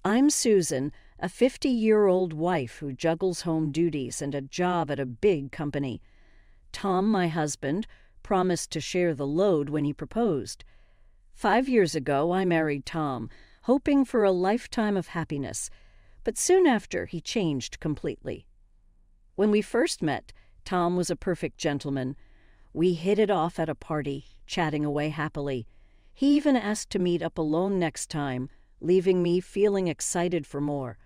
I'm Susan, a 50-year-old wife who juggles home duties and a job at a big company. Tom, my husband, promised to share the load when he proposed. 5 years ago, I married Tom, hoping for a lifetime of happiness, but soon after, he changed completely. When we first met, Tom was a perfect gentleman. We hit it off at a party, chatting away happily. He even asked to meet up alone next time, leaving me feeling excited for more.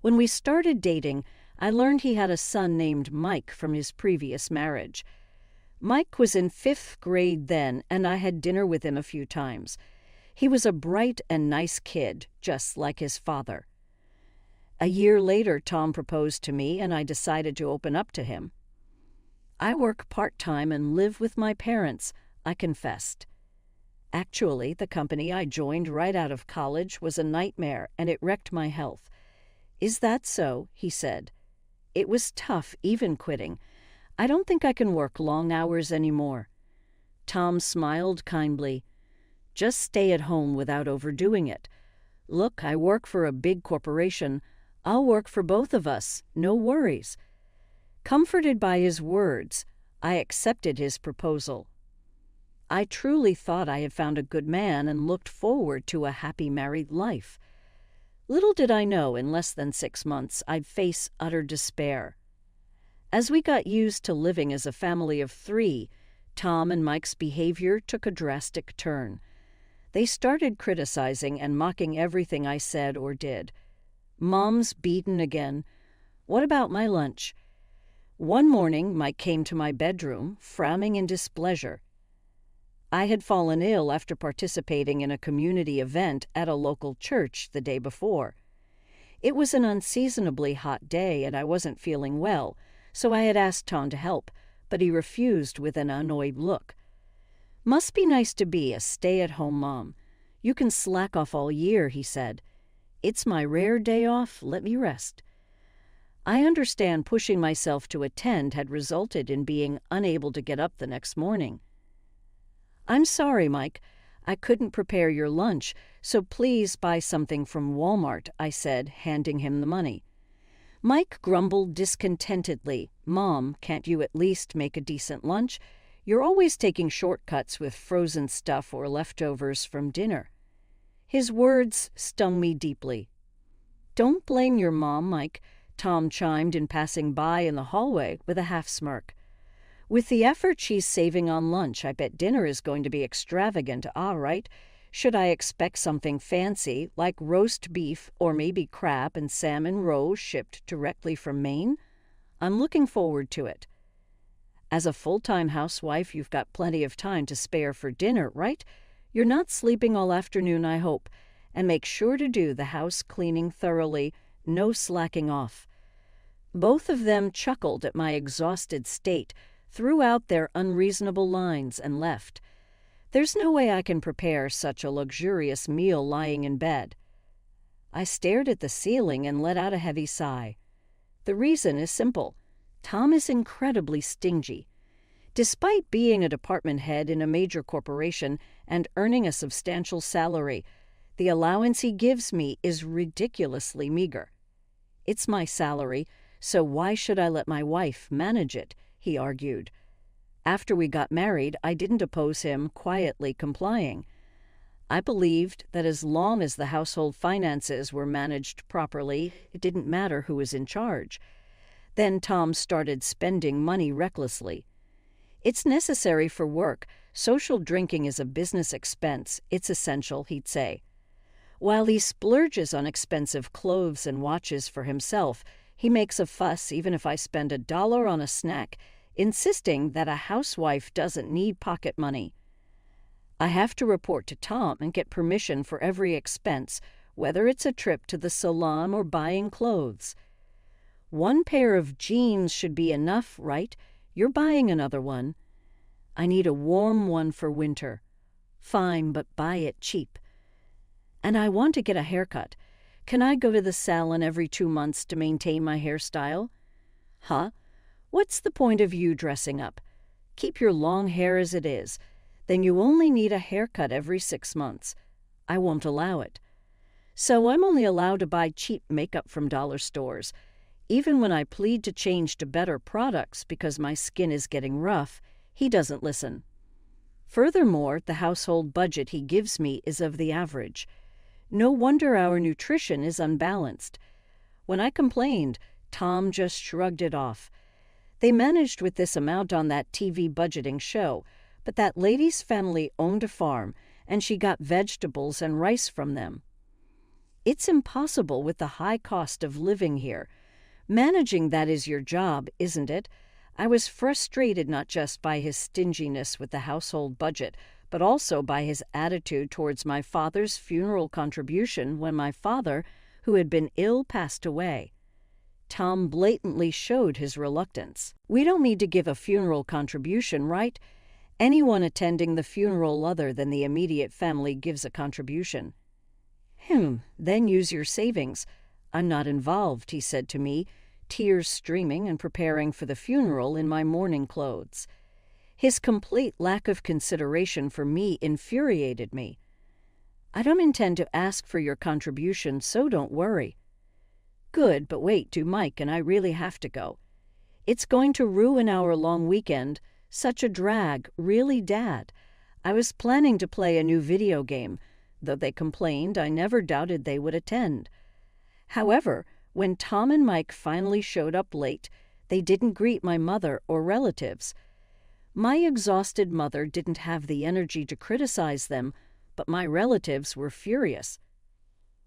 When we started dating, I learned he had a son named Mike from his previous marriage. Mike was in 5th grade then, and I had dinner with him a few times. He was a bright and nice kid, just like his father. A year later, Tom proposed to me, and I decided to open up to him. I work part-time and live with my parents, I confessed. Actually, the company I joined right out of college was a nightmare, and it wrecked my health. Is that so? He said. It was tough, even quitting. I don't think I can work long hours anymore. Tom smiled kindly. Just stay at home without overdoing it. Look, I work for a big corporation. I'll work for both of us. No worries. Comforted by his words, I accepted his proposal. I truly thought I had found a good man and looked forward to a happy married life. Little did I know, in less than 6 months, I'd face utter despair. As we got used to living as a family of 3, Tom and Mike's behavior took a drastic turn. They started criticizing and mocking everything I said or did. Mom's beaten again. What about my lunch? One morning, Mike came to my bedroom, frowning in displeasure. I had fallen ill after participating in a community event at a local church the day before. It was an unseasonably hot day and I wasn't feeling well, so I had asked Tom to help, but he refused with an annoyed look. Must be nice to be a stay-at-home mom. You can slack off all year, he said. It's my rare day off, let me rest. I understand pushing myself to attend had resulted in being unable to get up the next morning. I'm sorry, Mike. I couldn't prepare your lunch, so please buy something from Walmart, I said, handing him the money. Mike grumbled discontentedly. Mom, can't you at least make a decent lunch? You're always taking shortcuts with frozen stuff or leftovers from dinner. His words stung me deeply. Don't blame your mom, Mike, Tom chimed in passing by in the hallway with a half-smirk. With the effort she's saving on lunch, I bet dinner is going to be extravagant, all right? Should I expect something fancy, like roast beef or maybe crab and salmon roe shipped directly from Maine? I'm looking forward to it. As a full-time housewife, you've got plenty of time to spare for dinner, right? You're not sleeping all afternoon, I hope. And make sure to do the house cleaning thoroughly, no slacking off. Both of them chuckled at my exhausted state, threw out their unreasonable lines, and left. There's no way I can prepare such a luxurious meal lying in bed. I stared at the ceiling and let out a heavy sigh. The reason is simple. Tom is incredibly stingy. Despite being a department head in a major corporation and earning a substantial salary, the allowance he gives me is ridiculously meager. It's my salary, so why should I let my wife manage it? He argued. After we got married, I didn't oppose him quietly complying. I believed that as long as the household finances were managed properly, it didn't matter who was in charge. Then Tom started spending money recklessly. It's necessary for work. Social drinking is a business expense. It's essential, he'd say. While he splurges on expensive clothes and watches for himself, he makes a fuss even if I spend $1 on a snack, insisting that a housewife doesn't need pocket money. I have to report to Tom and get permission for every expense, whether it's a trip to the salon or buying clothes. One pair of jeans should be enough, right? You're buying another one. I need a warm one for winter. Fine, but buy it cheap. And I want to get a haircut. Can I go to the salon every 2 months to maintain my hairstyle? Huh? What's the point of you dressing up? Keep your long hair as it is. Then you only need a haircut every 6 months. I won't allow it. So I'm only allowed to buy cheap makeup from dollar stores. Even when I plead to change to better products because my skin is getting rough, he doesn't listen. Furthermore, the household budget he gives me is of the average. No wonder our nutrition is unbalanced. When I complained, Tom just shrugged it off. They managed with this amount on that TV budgeting show, but that lady's family owned a farm, and she got vegetables and rice from them. It's impossible with the high cost of living here. Managing that is your job, isn't it? I was frustrated not just by his stinginess with the household budget, but also by his attitude towards my father's funeral contribution when my father, who had been ill, passed away. Tom blatantly showed his reluctance. We don't need to give a funeral contribution, right? Anyone attending the funeral other than the immediate family gives a contribution. Then use your savings. I'm not involved, he said to me, tears streaming and preparing for the funeral in my mourning clothes. His complete lack of consideration for me infuriated me. I don't intend to ask for your contribution, so don't worry. Good, but wait, do Mike and I really have to go? It's going to ruin our long weekend. Such a drag, really, Dad. I was planning to play a new video game. Though they complained, I never doubted they would attend. However, when Tom and Mike finally showed up late, they didn't greet my mother or relatives. My exhausted mother didn't have the energy to criticize them, but my relatives were furious.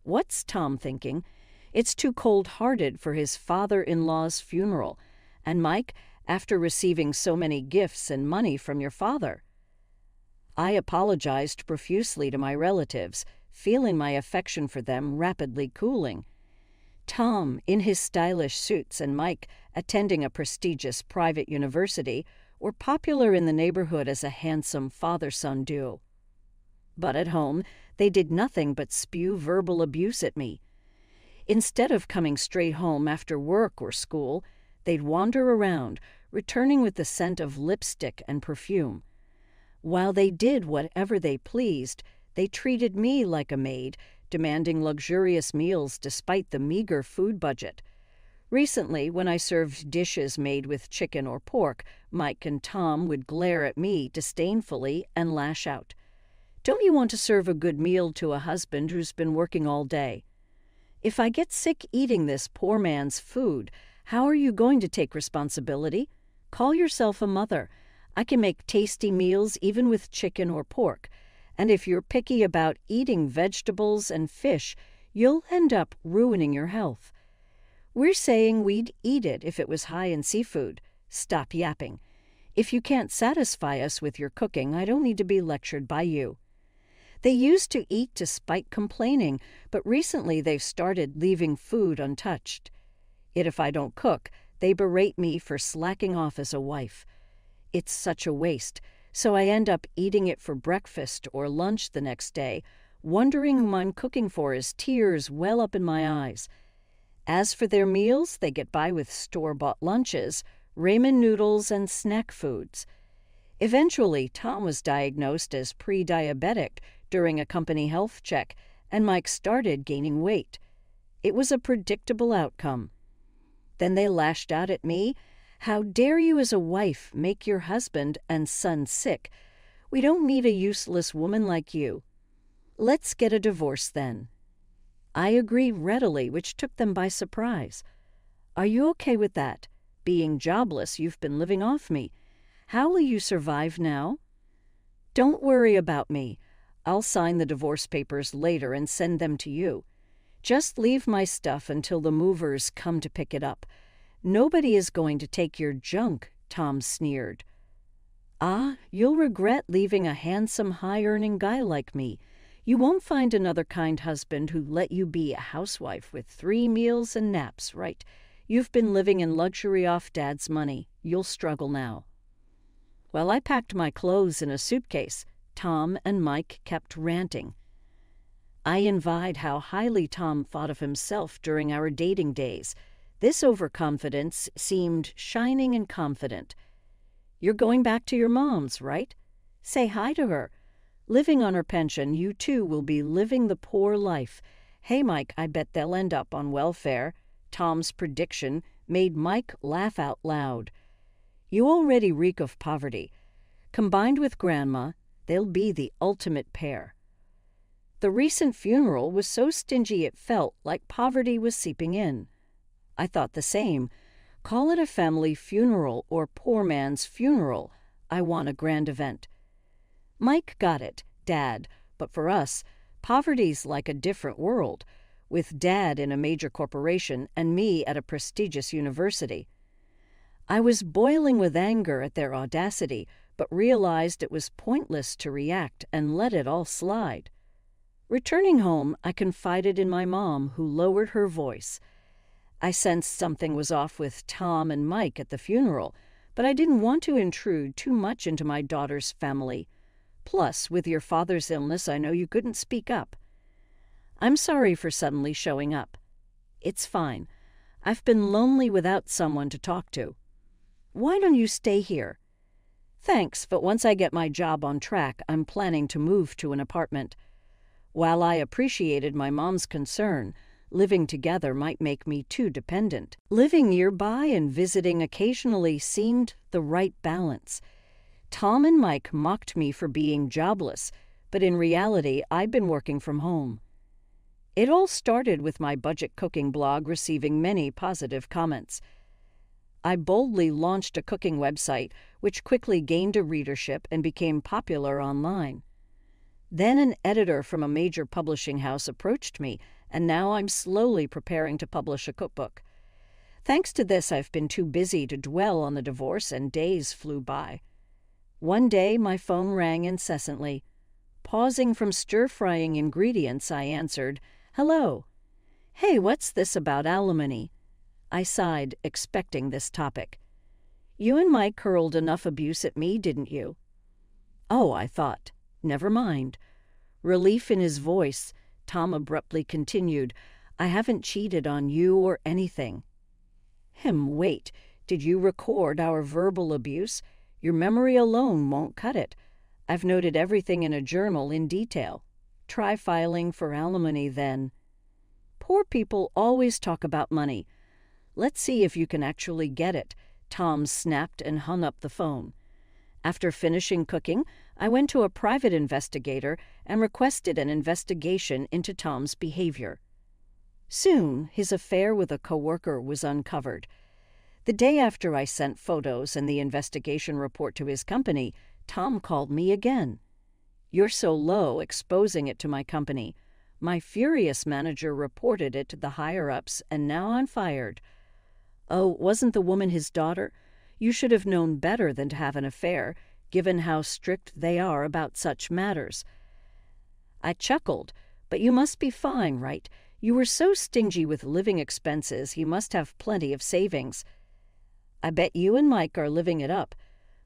What's Tom thinking? It's too cold-hearted for his father-in-law's funeral, and Mike, after receiving so many gifts and money from your father. I apologized profusely to my relatives, feeling my affection for them rapidly cooling. Tom, in his stylish suits, and Mike, attending a prestigious private university, were popular in the neighborhood as a handsome father-son duo. But at home, they did nothing but spew verbal abuse at me. Instead of coming straight home after work or school, they'd wander around, returning with the scent of lipstick and perfume. While they did whatever they pleased, they treated me like a maid, demanding luxurious meals despite the meager food budget. Recently, when I served dishes made with chicken or pork, Mike and Tom would glare at me disdainfully and lash out. Don't you want to serve a good meal to a husband who's been working all day? If I get sick eating this poor man's food, how are you going to take responsibility? Call yourself a mother. I can make tasty meals even with chicken or pork. And if you're picky about eating vegetables and fish, you'll end up ruining your health. We're saying we'd eat it if it was high in seafood. Stop yapping. If you can't satisfy us with your cooking, I don't need to be lectured by you. They used to eat despite complaining, but recently they've started leaving food untouched. Yet if I don't cook, they berate me for slacking off as a wife. It's such a waste, so I end up eating it for breakfast or lunch the next day, wondering whom I'm cooking for as tears well up in my eyes. As for their meals, they get by with store-bought lunches, ramen noodles, and snack foods. Eventually, Tom was diagnosed as pre-diabetic during a company health check, and Mike started gaining weight. It was a predictable outcome. Then they lashed out at me. How dare you as a wife make your husband and son sick? We don't need a useless woman like you. Let's get a divorce then. I agree readily, which took them by surprise. Are you okay with that? Being jobless, you've been living off me. How will you survive now? Don't worry about me. I'll sign the divorce papers later and send them to you. Just leave my stuff until the movers come to pick it up. Nobody is going to take your junk, Tom sneered. Ah, you'll regret leaving a handsome, high-earning guy like me. You won't find another kind husband who'd let you be a housewife with 3 meals and naps, right? You've been living in luxury off Dad's money. You'll struggle now. While I packed my clothes in a suitcase, Tom and Mike kept ranting. I envied how highly Tom thought of himself during our dating days. This overconfidence seemed shining and confident. You're going back to your mom's, right? Say hi to her. Living on her pension, you too will be living the poor life. "Hey, Mike, I bet they'll end up on welfare." Tom's prediction made Mike laugh out loud. "You already reek of poverty. Combined with Grandma, they'll be the ultimate pair." The recent funeral was so stingy it felt like poverty was seeping in. I thought the same. Call it a family funeral or poor man's funeral. I want a grand event. Mike got it, Dad, but for us, poverty's like a different world, with Dad in a major corporation and me at a prestigious university. I was boiling with anger at their audacity, but realized it was pointless to react and let it all slide. Returning home, I confided in my mom, who lowered her voice. I sensed something was off with Tom and Mike at the funeral, but I didn't want to intrude too much into my daughter's family. Plus, with your father's illness, I know you couldn't speak up. "I'm sorry for suddenly showing up." "It's fine. I've been lonely without someone to talk to." "Why don't you stay here?" "Thanks, but once I get my job on track, I'm planning to move to an apartment." While I appreciated my mom's concern, living together might make me too dependent. Living nearby and visiting occasionally seemed the right balance. Tom and Mike mocked me for being jobless, but in reality, I'd been working from home. It all started with my budget cooking blog receiving many positive comments. I boldly launched a cooking website, which quickly gained a readership and became popular online. Then an editor from a major publishing house approached me, and now I'm slowly preparing to publish a cookbook. Thanks to this, I've been too busy to dwell on the divorce, and days flew by. One day, my phone rang incessantly. Pausing from stir-frying ingredients, I answered, "Hello." "Hey, what's this about alimony?" I sighed, expecting this topic. "You and Mike hurled enough abuse at me, didn't you?" "Oh," I thought. "Never mind." Relief in his voice, Tom abruptly continued, "I haven't cheated on you or anything." Wait, did you record our verbal abuse? Your memory alone won't cut it. I've noted everything in a journal in detail. Try filing for alimony then. Poor people always talk about money. Let's see if you can actually get it. Tom snapped and hung up the phone. After finishing cooking, I went to a private investigator and requested an investigation into Tom's behavior. Soon, his affair with a coworker was uncovered. The day after I sent photos and the investigation report to his company, Tom called me again. "You're so low, exposing it to my company. My furious manager reported it to the higher-ups, and now I'm fired." "Oh, wasn't the woman his daughter? You should have known better than to have an affair, given how strict they are about such matters." I chuckled. "But you must be fine, right? You were so stingy with living expenses, you must have plenty of savings." "I bet you and Mike are living it up."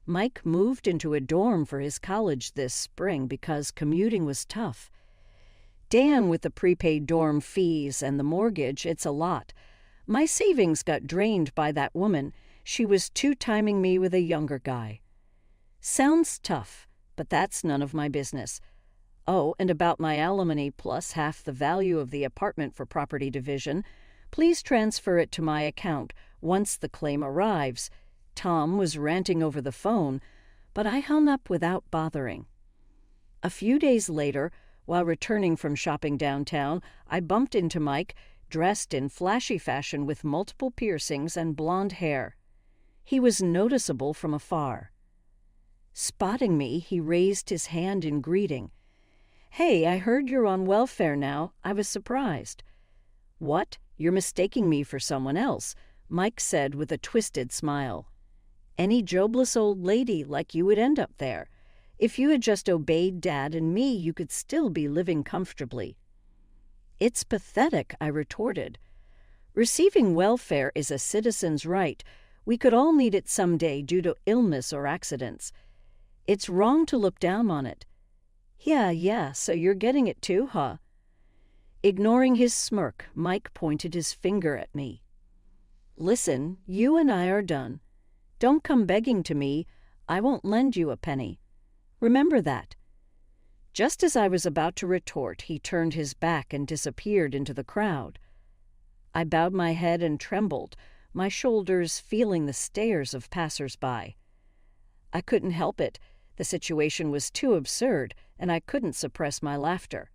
Mike moved into a dorm for his college this spring because commuting was tough. "Damn, with the prepaid dorm fees and the mortgage, it's a lot. My savings got drained by that woman. She was two-timing me with a younger guy." Sounds tough, but that's none of my business. "Oh, and about my alimony plus half the value of the apartment for property division, please transfer it to my account once the claim arrives." Tom was ranting over the phone, but I hung up without bothering. A few days later, while returning from shopping downtown, I bumped into Mike, dressed in flashy fashion with multiple piercings and blonde hair. He was noticeable from afar. Spotting me, he raised his hand in greeting. "Hey, I heard you're on welfare now. I was surprised." "What? You're mistaking me for someone else," Mike said with a twisted smile. "Any jobless old lady like you would end up there. If you had just obeyed Dad and me, you could still be living comfortably." "It's pathetic," I retorted. "Receiving welfare is a citizen's right. We could all need it someday due to illness or accidents. It's wrong to look down on it." Yeah, so you're getting it too, huh?" Ignoring his smirk, Mike pointed his finger at me. "Listen, you and I are done. Don't come begging to me. I won't lend you a penny. Remember that." Just as I was about to retort, he turned his back and disappeared into the crowd. I bowed my head and trembled, my shoulders feeling the stares of passers-by. I couldn't help it. The situation was too absurd, and I couldn't suppress my laughter.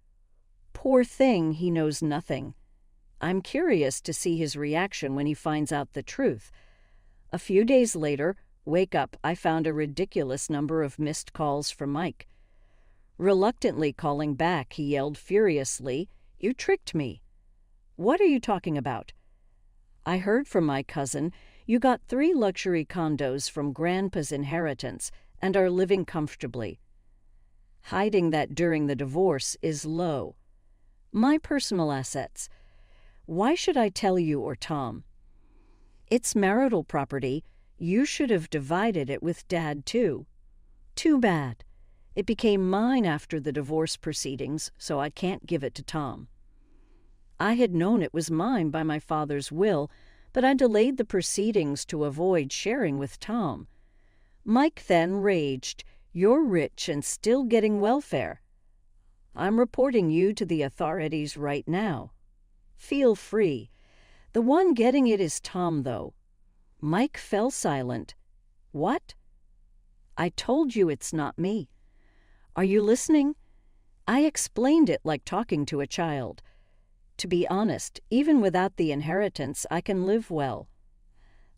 Poor thing, he knows nothing. I'm curious to see his reaction when he finds out the truth. A few days later, wake up, I found a ridiculous number of missed calls from Mike. Reluctantly calling back, he yelled furiously, "You tricked me." "What are you talking about?" "I heard from my cousin you got 3 luxury condos from Grandpa's inheritance and are living comfortably. Hiding that during the divorce is low. My personal assets. Why should I tell you or Tom? It's marital property. You should have divided it with Dad, too. Too bad. It became mine after the divorce proceedings, so I can't give it to Tom. I had known it was mine by my father's will, but I delayed the proceedings to avoid sharing with Tom. Mike then raged, 'You're rich and still getting welfare.' I'm reporting you to the authorities right now. Feel free. The one getting it is Tom, though." Mike fell silent. "What?" "I told you it's not me. Are you listening? I explained it like talking to a child. To be honest, even without the inheritance, I can live well.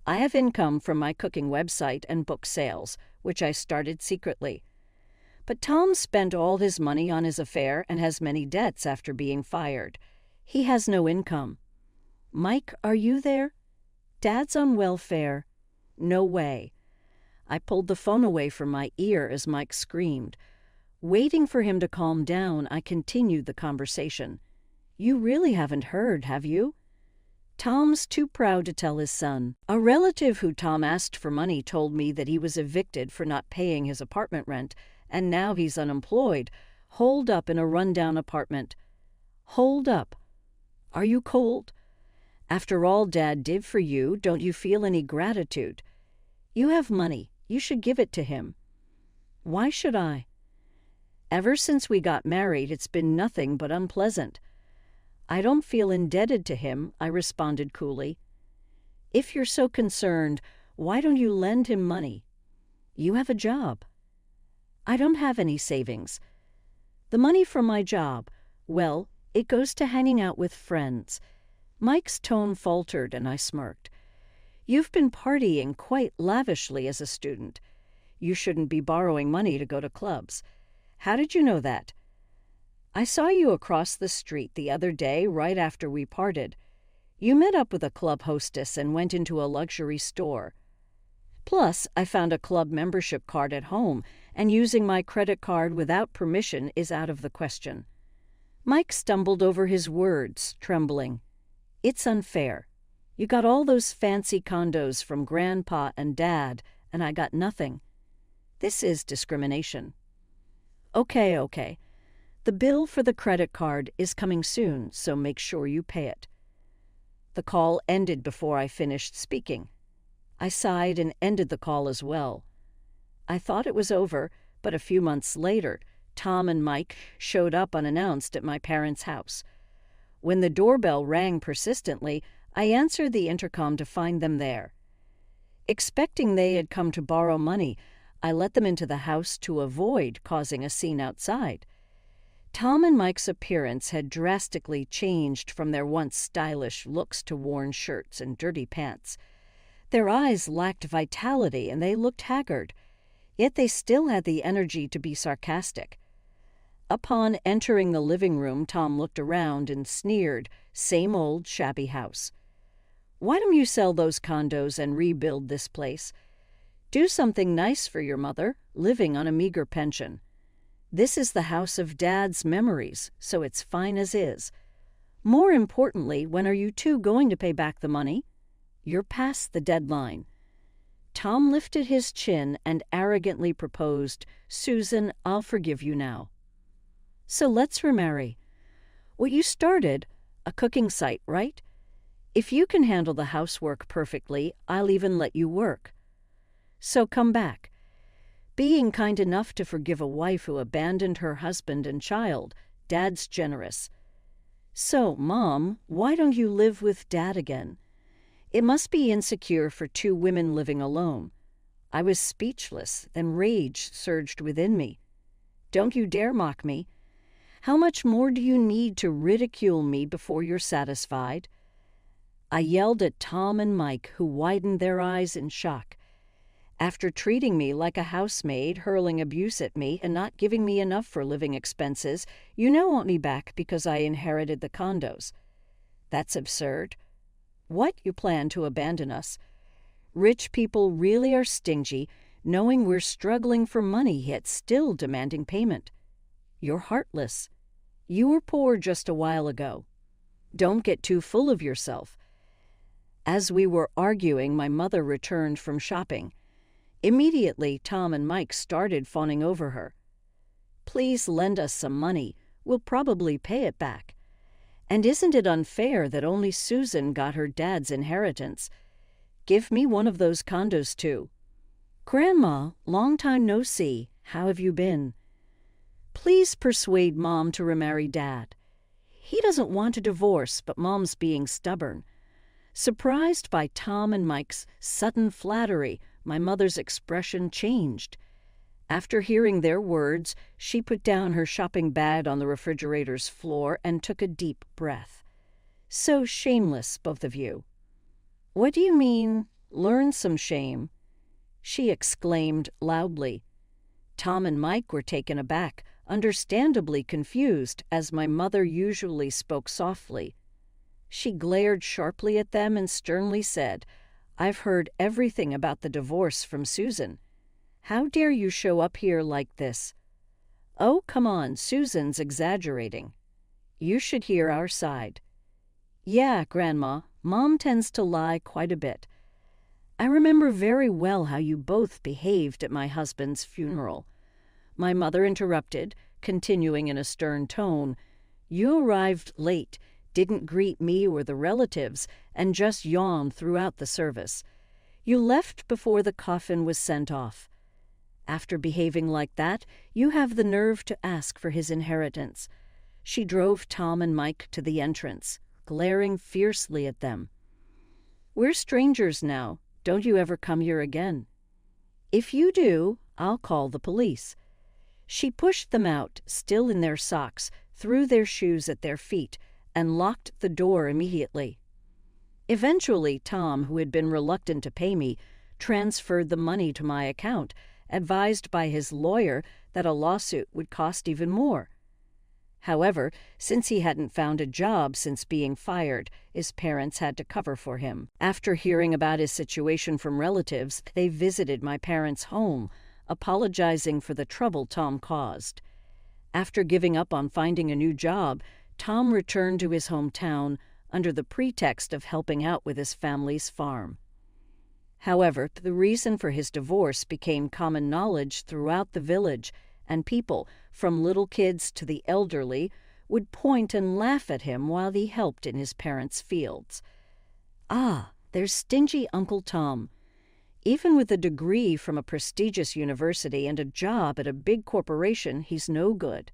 I have income from my cooking website and book sales, which I started secretly. But Tom spent all his money on his affair and has many debts after being fired. He has no income. Mike, are you there? Dad's on welfare." "No way." I pulled the phone away from my ear as Mike screamed. Waiting for him to calm down, I continued the conversation. "You really haven't heard, have you? Tom's too proud to tell his son. A relative who Tom asked for money told me that he was evicted for not paying his apartment rent, and now he's unemployed, holed up in a rundown apartment. Holed up? Are you cold? After all Dad did for you, don't you feel any gratitude? You have money. You should give it to him." "Why should I?" "Ever since we got married, it's been nothing but unpleasant." "I don't feel indebted to him," I responded coolly. "If you're so concerned, why don't you lend him money? You have a job." "I don't have any savings. The money from my job, well, it goes to hanging out with friends." Mike's tone faltered and I smirked. "You've been partying quite lavishly as a student. You shouldn't be borrowing money to go to clubs. How did you know that?" "I saw you across the street the other day right after we parted. You met up with a club hostess and went into a luxury store. Plus, I found a club membership card at home, and using my credit card without permission is out of the question." Mike stumbled over his words, trembling. "It's unfair. You got all those fancy condos from Grandpa and Dad, and I got nothing. This is discrimination." Okay. The bill for the credit card is coming soon, so make sure you pay it." The call ended before I finished speaking. I sighed and ended the call as well. I thought it was over, but a few months later, Tom and Mike showed up unannounced at my parents' house. When the doorbell rang persistently, I answered the intercom to find them there. Expecting they had come to borrow money, I let them into the house to avoid causing a scene outside. Tom and Mike's appearance had drastically changed from their once stylish looks to worn shirts and dirty pants. Their eyes lacked vitality and they looked haggard, yet they still had the energy to be sarcastic. Upon entering the living room, Tom looked around and sneered, "Same old shabby house. Why don't you sell those condos and rebuild this place? Do something nice for your mother, living on a meager pension. This is the house of Dad's memories, so it's fine as is. More importantly, when are you two going to pay back the money? You're past the deadline." Tom lifted his chin and arrogantly proposed, "Susan, I'll forgive you now. So let's remarry. What you started, a cooking site, right? If you can handle the housework perfectly, I'll even let you work. So come back. Being kind enough to forgive a wife who abandoned her husband and child. Dad's generous. So, Mom, why don't you live with Dad again? It must be insecure for two women living alone. I was speechless, then rage surged within me. Don't you dare mock me. How much more do you need to ridicule me before you're satisfied? I yelled at Tom and Mike, who widened their eyes in shock. After treating me like a housemaid, hurling abuse at me, and not giving me enough for living expenses, you now want me back because I inherited the condos. That's absurd. What, you plan to abandon us? Rich people really are stingy, knowing we're struggling for money yet still demanding payment. You're heartless. You were poor just a while ago. Don't get too full of yourself. As we were arguing, my mother returned from shopping. Immediately, Tom and Mike started fawning over her. Please lend us some money. We'll probably pay it back. And isn't it unfair that only Susan got her dad's inheritance? Give me one of those condos, too. Grandma, long time no see. How have you been? Please persuade Mom to remarry Dad. He doesn't want a divorce, but Mom's being stubborn. Surprised by Tom and Mike's sudden flattery, my mother's expression changed. After hearing their words, she put down her shopping bag on the refrigerator's floor and took a deep breath. So shameless, both of you. What do you mean, learn some shame? She exclaimed loudly. Tom and Mike were taken aback, understandably confused, as my mother usually spoke softly. She glared sharply at them and sternly said, I've heard everything about the divorce from Susan. How dare you show up here like this? Oh, come on, Susan's exaggerating. You should hear our side. Yeah, Grandma, Mom tends to lie quite a bit. I remember very well how you both behaved at my husband's funeral. My mother interrupted, continuing in a stern tone. You arrived late, didn't greet me or the relatives, and just yawned throughout the service. You left before the coffin was sent off. After behaving like that, you have the nerve to ask for his inheritance. She drove Tom and Mike to the entrance, glaring fiercely at them. We're strangers now. Don't you ever come here again. If you do, I'll call the police. She pushed them out, still in their socks, threw their shoes at their feet, and locked the door immediately. Eventually, Tom, who had been reluctant to pay me, transferred the money to my account, advised by his lawyer that a lawsuit would cost even more. However, since he hadn't found a job since being fired, his parents had to cover for him. After hearing about his situation from relatives, they visited my parents' home, apologizing for the trouble Tom caused. After giving up on finding a new job, Tom returned to his hometown under the pretext of helping out with his family's farm. However, the reason for his divorce became common knowledge throughout the village, and people, from little kids to the elderly, would point and laugh at him while he helped in his parents' fields. Ah, there's stingy Uncle Tom. Even with a degree from a prestigious university and a job at a big corporation, he's no good.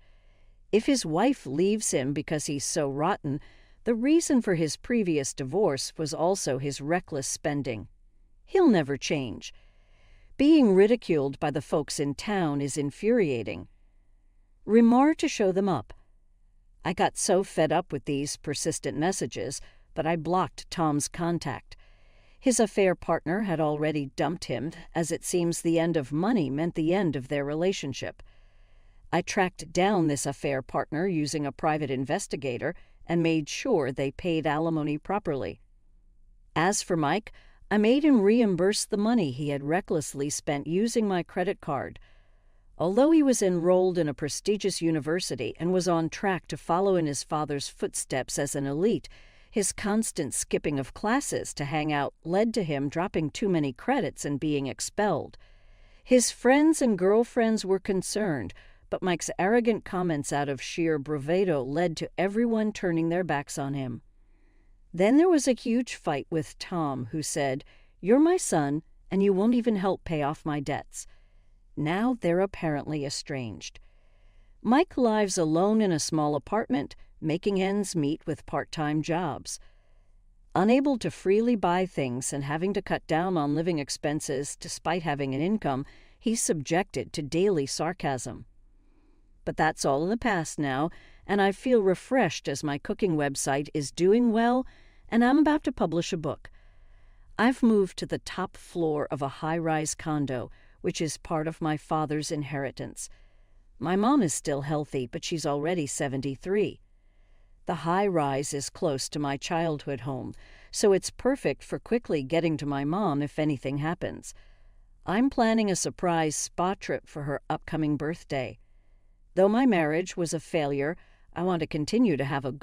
If his wife leaves him because he's so rotten, the reason for his previous divorce was also his reckless spending. He'll never change. Being ridiculed by the folks in town is infuriating. Remar to show them up. I got so fed up with these persistent messages, but I blocked Tom's contact. His affair partner had already dumped him, as it seems the end of money meant the end of their relationship. I tracked down this affair partner using a private investigator and made sure they paid alimony properly. As for Mike, I made him reimburse the money he had recklessly spent using my credit card. Although he was enrolled in a prestigious university and was on track to follow in his father's footsteps as an elite, his constant skipping of classes to hang out led to him dropping too many credits and being expelled. His friends and girlfriends were concerned, but Mike's arrogant comments out of sheer bravado led to everyone turning their backs on him. Then there was a huge fight with Tom, who said, "You're my son, and you won't even help pay off my debts." Now they're apparently estranged. Mike lives alone in a small apartment, making ends meet with part-time jobs. Unable to freely buy things and having to cut down on living expenses despite having an income, he's subjected to daily sarcasm. But that's all in the past now, and I feel refreshed as my cooking website is doing well, and I'm about to publish a book. I've moved to the top floor of a high-rise condo, which is part of my father's inheritance. My mom is still healthy, but she's already 73. The high-rise is close to my childhood home, so it's perfect for quickly getting to my mom if anything happens. I'm planning a surprise spa trip for her upcoming birthday. Though my marriage was a failure, I want to continue to have a good